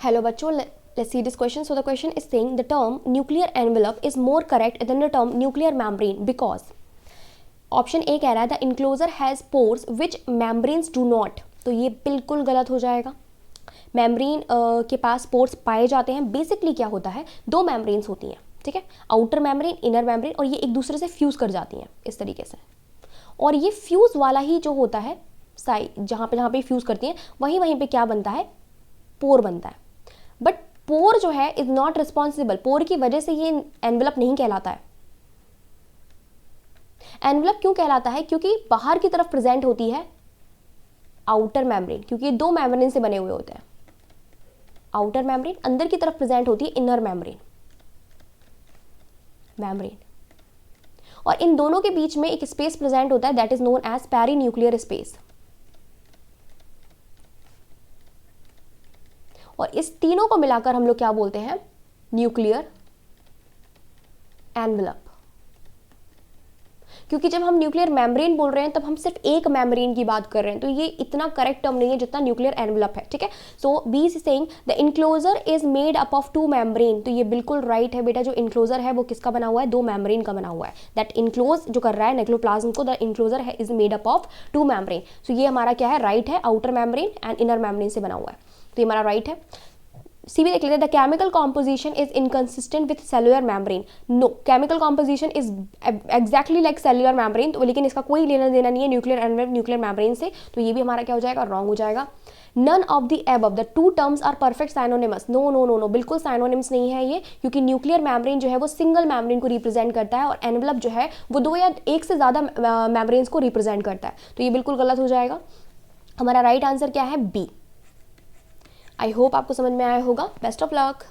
Hello बच्चों, let's see this question. So the question is saying the term nuclear envelope is more correct than the term nuclear membrane because option A कह रहा है the enclosure has pores which membranes do not, तो ये बिल्कुल गलत हो जाएगा। Membrane के पास पोर्स पाए जाते हैं। बेसिकली क्या होता है, दो मेम्ब्रेन्स होती हैं, ठीक है, आउटर मेम्ब्रेन, इनर मेम्ब्रेन, और ये एक दूसरे से फ्यूज़ कर जाती हैं इस तरीके से। और ये फ्यूज़ वाला ही जो होता है साइड, जहाँ पे फ्यूज़ करती हैं वहीं पे क्या बनता है, पोर बनता है। बट पोर जो है इज नॉट रिस्पॉन्सिबल, पोर की वजह से ये एनवेलप नहीं कहलाता है। एनवेलप क्यों कहलाता है, क्योंकि बाहर की तरफ प्रेजेंट होती है आउटर मेम्ब्रेन, क्योंकि दो मेम्ब्रेन से बने हुए होते हैं। आउटर मेम्ब्रेन, अंदर की तरफ प्रेजेंट होती है इनर मेम्ब्रेन। और इन दोनों के बीच में एक स्पेस प्रेजेंट होता है that is known as perinuclear space. और इस तीनों को मिलाकर हम लोग क्या बोलते हैं, न्यूक्लियर एनवेलप। क्योंकि जब हम न्यूक्लियर मेम्ब्रेन बोल रहे हैं तब हम सिर्फ एक मेम्ब्रेन की बात कर रहे हैं, तो ये इतना करेक्ट टर्म नहीं है जितना न्यूक्लियर एनवेलप है, ठीक है। So B is saying the enclosure is made up of two membrane, तो ये बिल्कुल राइट है बेटा। जो इनक्लोजर है वो किसका बना हुआ है, दो मेम्ब्रेन का बना हुआ है। दैट इनक्लोज जो कर रहा है नेक्लोप्लाज्म को, द इनक्लोजर है is made up of two membrane. So ये हमारा क्या है, राइट है, outer membrane and inner membrane से बना हुआ है, तो ये हमारा राइट है। सी भी देख लेते हैं, the chemical composition is inconsistent with cellular membrane. No, chemical composition is exactly like cellular membrane, तो लेकिन इसका कोई लेना देना नहीं है न्यूक्लियर एनवेलप न्यूक्लियर मेम्ब्रेन से, तो ये भी हमारा क्या हो जाएगा, रॉन्ग हो जाएगा। None of the above the two terms are perfect synonymous. No no no no, बिल्कुल साइनोनिम्स नहीं है ये, क्योंकि न्यूक्लियर मेम्ब्रेन जो है वो सिंगल मेम्ब्रेन को रिप्रेजेंट करता है और एनवेलप जो है वो दो या एक से ज़्यादा मेम्ब्रेन्स को रिप्रेजेंट करता है, तो ये बिल्कुल गलत हो जाएगा। हमारा राइट आंसर क्या है, बी। आई होप आपको समझ में आया होगा। Best of luck.